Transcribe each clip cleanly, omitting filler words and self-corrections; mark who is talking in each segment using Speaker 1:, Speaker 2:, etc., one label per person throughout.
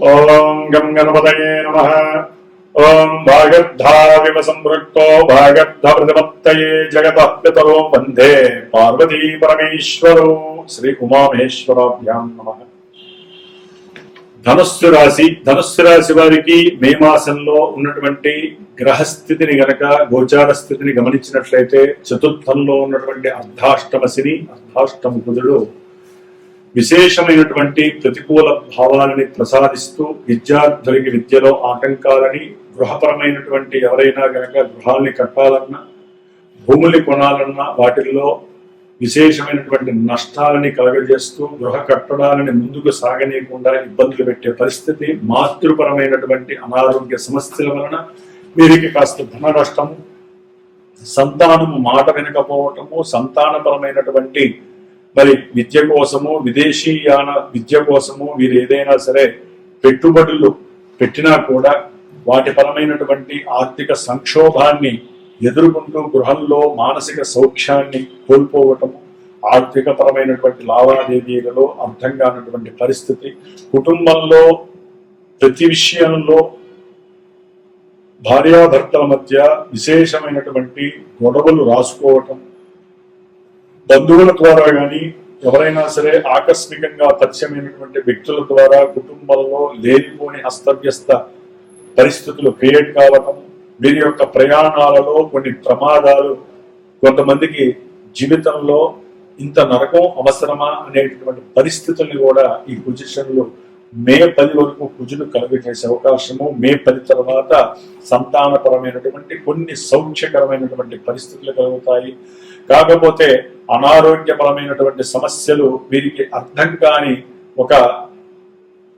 Speaker 1: ఓం గం గణపతయే నమః. ఓం వాగర్ధావివ సంపృక్తో వాగర్ధ ప్రతిపత్తయే జగతః పితరో వందే పార్వతీ పరమేశ్వరో. శ్రీ ఉమామహేశ్వరాభ్యాం నమః. ధనుస్సు రాశి వారికి మే మాసంలో ఉన్నటువంటి గ్రహస్థితిని గనక గోచార స్థితిని గమనించినట్లయితే చతుర్థంలో ఉన్నటువంటి అర్ధాష్టమ శని, అర్ధాష్టమ బుధుడు విశేషమైనటువంటి ప్రతికూల భావాలని ప్రసాదిస్తూ విద్యార్థులకి విద్యలో ఆటంకాలని, గృహపరమైనటువంటి ఎవరైనా గనక గృహాల్ని కట్టాలన్నా, భూముల్ని కొనాలన్నా వాటిల్లో విశేషమైనటువంటి నష్టాలని కలగజేస్తూ గృహ కట్టడాలని ముందుకు సాగనీయకుండా ఇబ్బందులు పెట్టే పరిస్థితి, మాతృపరమైనటువంటి అనారోగ్య సమస్యల వలన వీరికి కాస్త ధన నష్టము, సంతానము మాట వినకపోవటము, సంతానపరమైనటువంటి మరి విద్య కోసము, విదేశీయాన విద్య కోసము వీరు ఏదైనా సరే పెట్టుబడులు పెట్టినా కూడా వాటి పరమైనటువంటి ఆర్థిక సంక్షోభాన్ని ఎదుర్కొంటూ గృహంలో మానసిక సౌఖ్యాన్ని కోల్పోవటము, ఆర్థిక పరమైనటువంటి లావాదేవీలలో అర్థం కానటువంటి పరిస్థితి, కుటుంబంలో ప్రతి విషయంలో భార్యాభర్తల మధ్య విశేషమైనటువంటి గొడవలు రాసుకోవటం, బంధువుల ద్వారా కానీ ఎవరైనా సరే ఆకస్మికంగా పరిచయమైనటువంటి వ్యక్తుల ద్వారా కుటుంబంలో లేనిపోని అస్తవ్యస్త పరిస్థితులు క్రియేట్ కావటం, వీరి యొక్క ప్రయాణాలలో కొన్ని ప్రమాదాలు, కొంతమందికి జీవితంలో ఇంత నరకం అవసరమా అనేటటువంటి పరిస్థితుల్ని కూడా ఈ పొజిషన్లు మే 10 వరకు కుజులు కలుగజేసే అవకాశము, మే 10 తర్వాత సంతానపరమైనటువంటి కొన్ని సౌఖ్యకరమైనటువంటి పరిస్థితులు కలుగుతాయి. కాకపోతే అనారోగ్యపరమైనటువంటి సమస్యలు వీరికి అర్థం కాని ఒక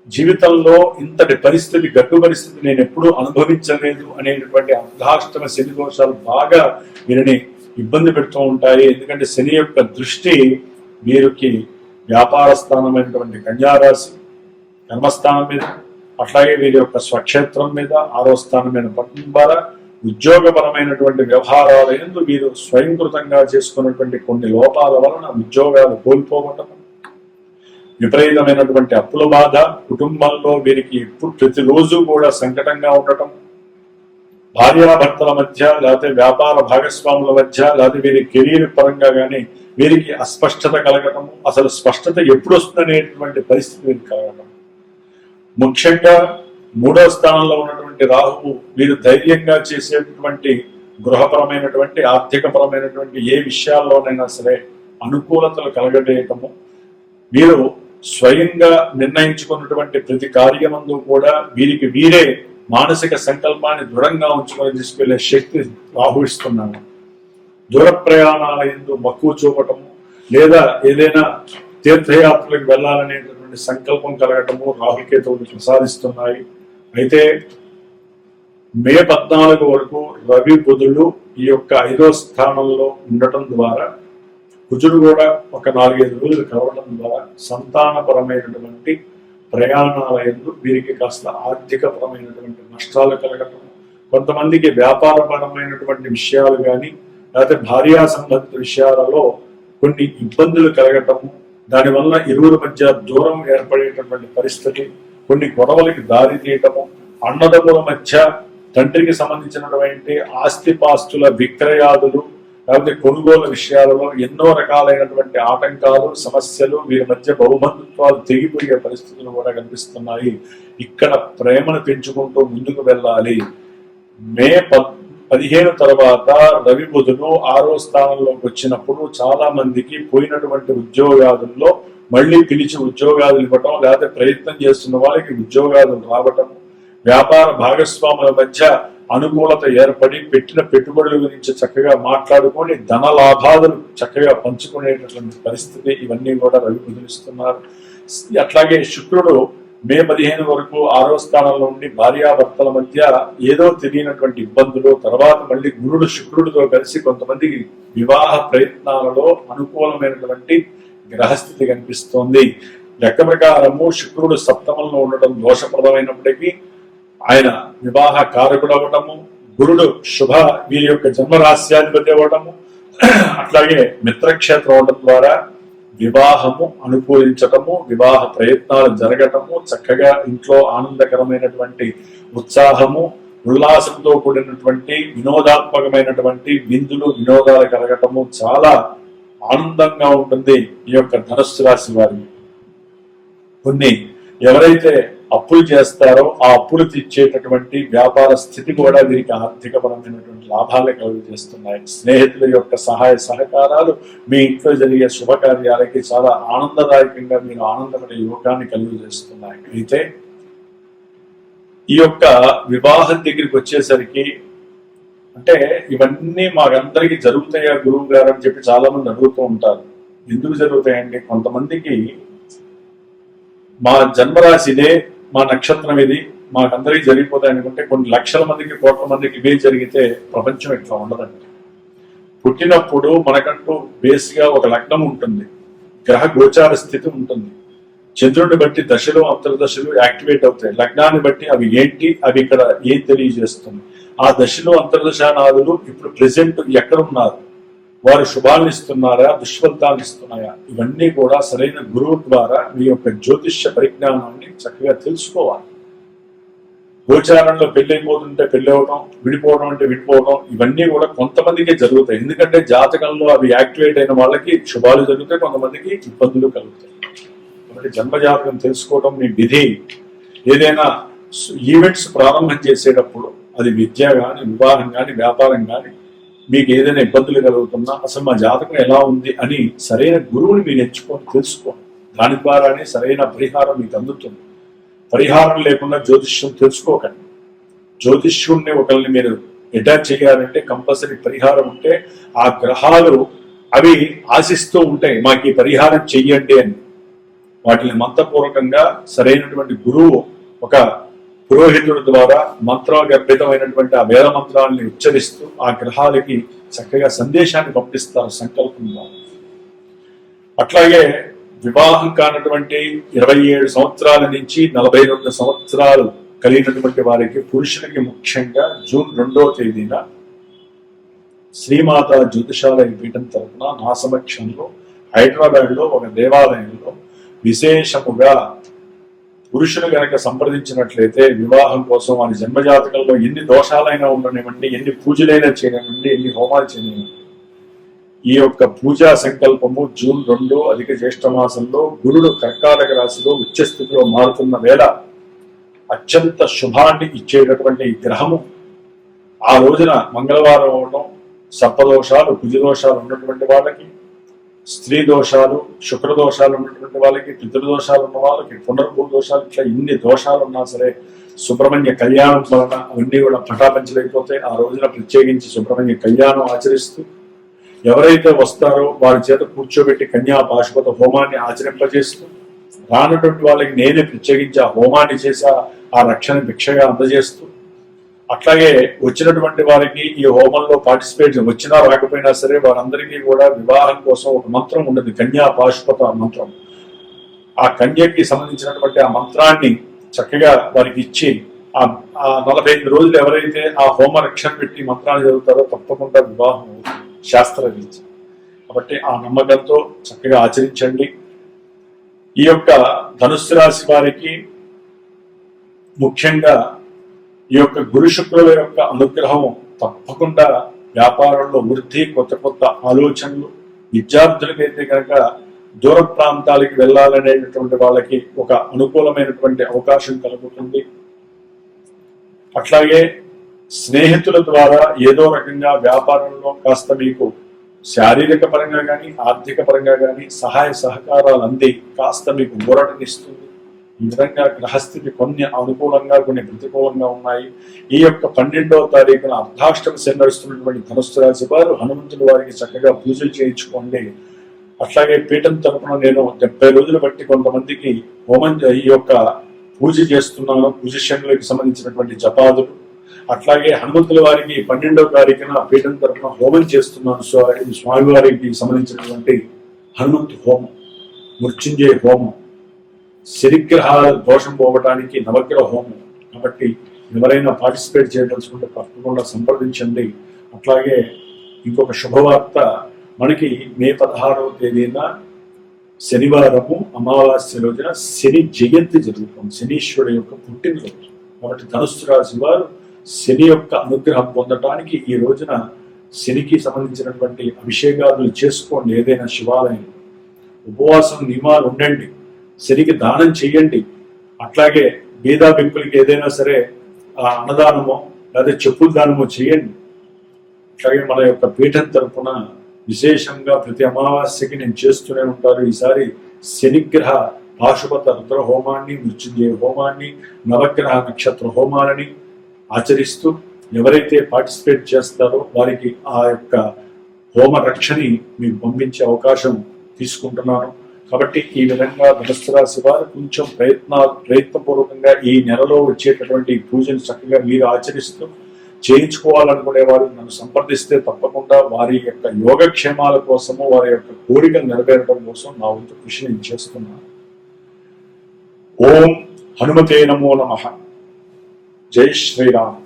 Speaker 1: జీవితంలో ఇంతటి పరిస్థితి, గడ్డు పరిస్థితి నేను ఎప్పుడూ అనుభవించలేదు అనేటువంటి అర్ధాష్టమ శని దోషాలు బాగా వీరిని ఇబ్బంది పెడుతూ ఉంటాయి. ఎందుకంటే శని యొక్క దృష్టి వీరికి వ్యాపార స్థానమైనటువంటి కన్యారాశి, కర్మస్థానం మీద, అట్లాగే వీరి యొక్క స్వక్షేత్రం మీద, 6వ స్థానం మీద పట్టణం ద్వారా ఉద్యోగపరమైనటువంటి వ్యవహారాల యందు వీరు స్వయంకృతంగా చేసుకున్నటువంటి కొన్ని లోపాల వలన ఉద్యోగాలు కోల్పోవటం, విపరీతమైనటువంటి అప్పుల బాధ, కుటుంబంలో వీరికి ప్రతిరోజు కూడా సంకటంగా ఉండటం, భార్యాభర్తల మధ్య లేకపోతే వ్యాపార భాగస్వాముల మధ్య లేకపోతే వీరి కెరీర్ పరంగా కానీ వీరికి అస్పష్టత కలగటం, అసలు స్పష్టత ఎప్పుడు వస్తుందనేటువంటి పరిస్థితి వీరికి కలగటం. ముఖ్యంగా 3వ స్థానంలో ఉన్నటువంటి రాహువు వీరు ధైర్యంగా చేసేటటువంటి గృహపరమైనటువంటి ఆర్థికపరమైనటువంటి ఏ విషయాల్లోనైనా సరే అనుకూలతలు కలగజేయటము, వీరు స్వయంగా నిర్ణయించుకున్నటువంటి ప్రతి కార్యమందు కూడా వీరికి వీరే మానసిక సంకల్పాన్ని దృఢంగా ఉంచుకొని తీసుకెళ్లే శక్తి రాహుయిస్తున్నాడు. దూర ప్రయాణాల యందు మక్కువ చూపటము, లేదా ఏదైనా తీర్థయాత్రలకు వెళ్లాలనేటటువంటి సంకల్పం కలగటము రాహుకేతువులు ప్రసాదిస్తున్నాయి. అయితే మే 14 వరకు రవి బుధుడు ఈ యొక్క 5వ స్థానంలో ఉండటం ద్వారా, కుజుడు కూడా ఒక 4-5 రోజులు కలవడం ద్వారా సంతానపరమైనటువంటి ప్రయాణాల యందు వీరికి కాస్త ఆర్థికపరమైనటువంటి నష్టాలు కలగటం, కొంతమందికి వ్యాపారపరమైనటువంటి విషయాలు కానీ లేకపోతే భార్యా సంబంధిత విషయాలలో కొన్ని ఇబ్బందులు కలగటము, దానివల్ల ఇరువురి మధ్య దూరం ఏర్పడేటటువంటి పరిస్థితి, కొన్ని గొడవలకి దారి తీయటము, అన్నదమ్ముల మధ్య తండ్రికి సంబంధించినటువంటి ఆస్తిపాస్తుల విక్రయాదులు లేకపోతే కొనుగోలు విషయాలలో ఎన్నో రకాలైనటువంటి ఆటంకాలు, సమస్యలు, వీరి మధ్య బహుబంధుత్వాలు తెగిపోయే పరిస్థితులు కూడా కనిపిస్తున్నాయి. ఇక్కడ ప్రేమను పెంచుకుంటూ ముందుకు వెళ్ళాలి. మే 15 తర్వాత రవి బుధుడు 6వ స్థానంలోకి వచ్చినప్పుడు చాలా మందికి పోయినటువంటి ఉద్యోగాదుల్లో మళ్ళీ పిలిచి ఉద్యోగాలు ఇవ్వటం, లేకపోతే ప్రయత్నం చేస్తున్న వాళ్ళకి ఉద్యోగాలు రావటం, వ్యాపార భాగస్వాముల మధ్య అనుకూలత ఏర్పడి పెట్టిన పెట్టుబడుల గురించి చక్కగా మాట్లాడుకొని ధన లాభాలను చక్కగా పంచుకునేటటువంటి పరిస్థితి, ఇవన్నీ కూడా రవి బుధులిస్తున్నారు. అట్లాగే శుక్రుడు మే 15 వరకు 6వ స్థానంలో ఉండి భార్యాభర్తల మధ్య ఏదో తెలియనటువంటి ఇబ్బందులు, తర్వాత మళ్ళీ గురుడు శుక్రుడితో కలిసి కొంతమందికి వివాహ ప్రయత్నాలలో అనుకూలమైనటువంటి గ్రహస్థితి కనిపిస్తోంది. లెక్క ప్రకారము శుక్రుడు సప్తమంలో ఉండటం దోషప్రదమైనప్పటికీ ఆయన వివాహ కారకుడు అవ్వటము, గురుడు శుభ వీరి యొక్క జన్మరాశ్యాధిపతి అవ్వటము, అట్లాగే మిత్రక్షేత్రం అవడం ద్వారా వివాహము అనుకూలించటము, వివాహ ప్రయత్నాలు జరగటము, చక్కగా ఇంట్లో ఆనందకరమైనటువంటి ఉత్సాహము, ఉల్లాసంతో కూడినటువంటి వినోదాత్మకమైనటువంటి విందులు వినోదాలు కలగటము చాలా ఆనందంగా ఉంటుంది ఈ యొక్క ధనుస్సు రాశి వారికి. కొన్ని ఎవరైతే అప్పులు చేస్తారో ఆ అప్పులు తీర్చేటటువంటి వ్యాపార స్థితి కూడా వీరికి ఆర్థికపరమైనటువంటి లాభాలు కలుగజేస్తున్నాయి. స్నేహితుల యొక్క సహాయ సహకారాలు మీ ఇంట్లో జరిగే శుభకార్యాలకి చాలా ఆనందదాయకంగా మీరు ఆనందపడే యోగాన్ని కలుగజేస్తున్నాయి. అయితే ఈ యొక్క వివాహం దగ్గరికి వచ్చేసరికి అంటే ఇవన్నీ మాకందరికి జరుగుతాయా గురువు గారు అని చెప్పి చాలా మంది అడుగుతూ ఉంటారు. ఎందుకు జరుగుతాయండి? కొంతమందికి మా జన్మరాశిదే, మా నక్షత్రం ఇది, మాకందరికీ జరిగిపోతాయి అనుకుంటే కొన్ని లక్షల మందికి కోట్ల మందికి ఇవే జరిగితే ప్రపంచం ఇట్లా ఉండదండి. పుట్టినప్పుడు మనకంటూ బేస్గా ఒక లగ్నం ఉంటుంది, గ్రహ గోచార స్థితి ఉంటుంది, చంద్రుడిని బట్టి దశలు అంతర్దశలు యాక్టివేట్ అవుతాయి, లగ్నాన్ని బట్టి అవి ఏంటి, అవి ఇక్కడ ఏం తెలియజేస్తుంది, ఆ దశలు అంతర్దశానాదులు ఇప్పుడు ప్రెసెంట్ ఎక్కడున్నారు, వారు శుభాలను ఇస్తున్నారా దుష్ఫలితాలను ఇస్తున్నాయా, ఇవన్నీ కూడా సరైన గురువు ద్వారా మీ యొక్క జ్యోతిష్య పరిజ్ఞానాన్ని చక్కగా తెలుసుకోవాలి. గోచారంలో పెళ్ళైపోతుంటే పెళ్ళవడం, విడిపోవడం అంటే విడిపోవడం, ఇవన్నీ కూడా కొంతమందికే జరుగుతాయి. ఎందుకంటే జాతకంలో అవి యాక్టివేట్ అయిన వాళ్ళకి శుభాలు జరుగుతాయి, కొంతమందికి ఇబ్బందులు కలుగుతాయి. కాబట్టి జన్మజాతకం తెలుసుకోవడం మీ విధి. ఏదైనా ఈవెంట్స్ ప్రారంభం చేసేటప్పుడు అది విద్య కానీ, వివాహం కానీ, వ్యాపారం కానీ, మీకు ఏదైనా ఇబ్బందులు కలుగుతున్నా అసలు మా జాతకం ఎలా ఉంది అని సరైన గురువుని మీరు ఎంచుకొని తెలుసుకోండి. దాని ద్వారానే సరైన పరిహారం మీకు అందుతుంది. పరిహారం లేకుండా జ్యోతిష్యం తెలుసుకోకండి. జ్యోతిష్యుడిని ఒకరిని మీరు అటాచ్ చేయాలంటే కంపల్సరీ పరిహారం ఉంటే ఆ గ్రహాలు అవి ఆశిస్తూ ఉంటాయి మాకు ఈ పరిహారం చెయ్యండి అని. వాటిని మంత్రపూర్వకంగా సరైనటువంటి గురువు ఒక పురోహితుడి ద్వారా మంత్రగర్భితమైనటువంటి ఆ వేద మంత్రాలని ఉచ్చరిస్తూ ఆ గ్రహాలకి చక్కగా సందేశాన్ని పంపిస్తారు సంకల్పంగా. అట్లాగే వివాహం కానటువంటి 27 సంవత్సరాల నుంచి 42 సంవత్సరాలు కలిగినటువంటి వారికి పురుషులకి ముఖ్యంగా జూన్ 2వ తేదీన శ్రీమాత జ్యోతిషాలయ పీఠం తరఫున నా సమక్షంలో హైదరాబాద్ లో ఒక దేవాలయంలో విశేషముగా పురుషులు గనక సంప్రదించినట్లయితే వివాహం కోసం వారి జన్మజాతకంలో ఎన్ని దోషాలైనా ఉండనివ్వండి, ఎన్ని పూజలైనా చేయనివ్వండి, ఎన్ని హోమాలు చేయనివ్వండి, ఈ యొక్క పూజా సంకల్పము జూన్ 2 అధిక జ్యేష్ఠ మాసంలో గురుడు కర్కాటక రాశిలో ఉచ్చస్థితిలో మారుతున్న వేళ అత్యంత శుభాన్ని ఇచ్చేటటువంటి ఈ గ్రహము ఆ రోజున మంగళవారం అవడం, సర్పదోషాలు కుజదోషాలు ఉన్నటువంటి వాళ్ళకి, స్త్రీ దోషాలు శుక్రదోషాలు ఉన్నటువంటి వాళ్ళకి, పితృదోషాలు ఉన్న వాళ్ళకి, పునర్భూ దోషాలు, ఇట్లా ఇన్ని దోషాలు ఉన్నా సరే సుబ్రహ్మణ్య కళ్యాణం వలన అవన్నీ కూడా పటాపంచలైపోతాయి. ఆ రోజున ప్రత్యేకించి సుబ్రహ్మణ్య కళ్యాణం ఆచరిస్తూ ఎవరైతే వస్తారో వారి చేత కూర్చోబెట్టి కన్యా పాశుపత హోమాన్ని ఆచరింపజేస్తూ రానటువంటి వాళ్ళకి నేనే ప్రత్యేకించి ఆ హోమాన్ని చేసి ఆ రక్షణ భిక్షగా అందజేస్తూ, అట్లాగే వచ్చినటువంటి వారికి ఈ హోమంలో పార్టిసిపేట్ వచ్చినా రాకపోయినా సరే వారందరికీ కూడా వివాహం కోసం ఒక మంత్రం ఉండదు, కన్యా పాశుపత మంత్రం. ఆ కన్యకి సంబంధించినటువంటి ఆ మంత్రాన్ని చక్కగా వారికి ఇచ్చి ఆ 45 రోజులు ఎవరైతే ఆ హోమ రక్షణ పెట్టి మంత్రాన్ని చదువుతారో తప్పకుండా వివాహం అవుతుంది శాస్త్రరీత్యా. కాబట్టి ఆ నమ్మకంతో చక్కగా ఆచరించండి. ఈ యొక్క ధనుస్సు రాశి వారికి ముఖ్యంగా ఈ యొక్క గురు శుక్రుల యొక్క అనుగ్రహం తప్పకుండా వ్యాపారంలో వృద్ధి, కొత్త కొత్త ఆలోచనలు, విద్యార్థులకైతే కనుక దూర ప్రాంతాలకి వెళ్ళాలనేటటువంటి వాళ్ళకి ఒక అనుకూలమైనటువంటి అవకాశం కలుగుతుంది. అట్లాగే స్నేహితుల ద్వారా ఏదో రకంగా వ్యాపారంలో కాస్త మీకు శారీరక పరంగా కానీ ఆర్థిక పరంగా కానీ సహాయ సహకారాలు అంది కాస్త మీకు ఊరటనిస్తుంది. ఈ విధంగా గ్రహస్థితి కొన్ని అనుకూలంగా కొన్ని ప్రతికూలంగా ఉన్నాయి. ఈ యొక్క 12వ తారీఖున అర్ధాష్టమి శని నడుస్తున్నటువంటి ధనుస్సు రాశి వారు హనుమంతుడి వారికి చక్కగా పూజలు చేయించుకోండి. అట్లాగే పీఠం తరపున నేను 70 రోజులు బట్టి కొంతమందికి హోమం ఈ యొక్క పూజ చేస్తున్నాను, పూజలకు సంబంధించినటువంటి జపాదులు. అట్లాగే హనుమంతుల వారికి 12వ తారీఖున పీఠం తరపున హోమం చేస్తున్నాను. స్వామివారికి సంబంధించినటువంటి హనుమంతు హోమం, మృత్యుంజయ హోమం, శనిగ్రహాల దోషం పోవటానికి నవగ్రహ హోమం. కాబట్టి ఎవరైనా పార్టిసిపేట్ చేయదలుచుకుంటే తప్పకుండా సంప్రదించండి. అట్లాగే ఇంకొక శుభవార్త, మనకి మే 16వ తేదీన శనివారము అమావాస్య రోజున శని జయంతి జరుగుతుంది, శనీశ్వరుడు యొక్క పుట్టినరోజు. కాబట్టి ధనుస్సు రాశి వారు శని యొక్క అనుగ్రహం పొందటానికి ఈ రోజున శనికి సంబంధించినటువంటి అభిషేకాలు చేసుకోండి. ఏదైనా శివాలయం ఉపవాసం నియమాలు ఉండండి, శనికి దానం చేయండి. అట్లాగే బీదా బిక్కులకి ఏదైనా సరే అన్నదానమో లేదా చెప్పుల దానమో చేయండి. అట్లాగే మన యొక్క పీఠం తరపున విశేషంగా ప్రతి అమావాస్యకి నేను చేస్తూనే ఉంటాను. ఈసారి శనిగ్రహ పాశుపత రుద్ర హోమాన్ని, మృత్యుంజయ హోమాన్ని, నవగ్రహ నక్షత్ర హోమాలని ఆచరిస్తూ ఎవరైతే పార్టిసిపేట్ చేస్తారో వారికి ఆ యొక్క హోమ రక్షని మీకు పంపించే అవకాశం తీసుకుంటున్నాను. కాబట్టి ఈ విధంగా ధనుస్సు రాశి వారు కొంచెం ప్రయత్నపూర్వకంగా ఈ నెలలో వచ్చేటటువంటి పూజను చక్కగా మీరు ఆచరిస్తూ చేయించుకోవాలనుకునే వారు నన్ను సంప్రదిస్తే తప్పకుండా వారి యొక్క యోగక్షేమాల కోసము, వారి యొక్క కోరికలు నెరవేరడం కోసం నా వంతు కృషి నేను చేస్తున్నాను. ఓం హనుమతే నమో నమః. జై శ్రీరామ్.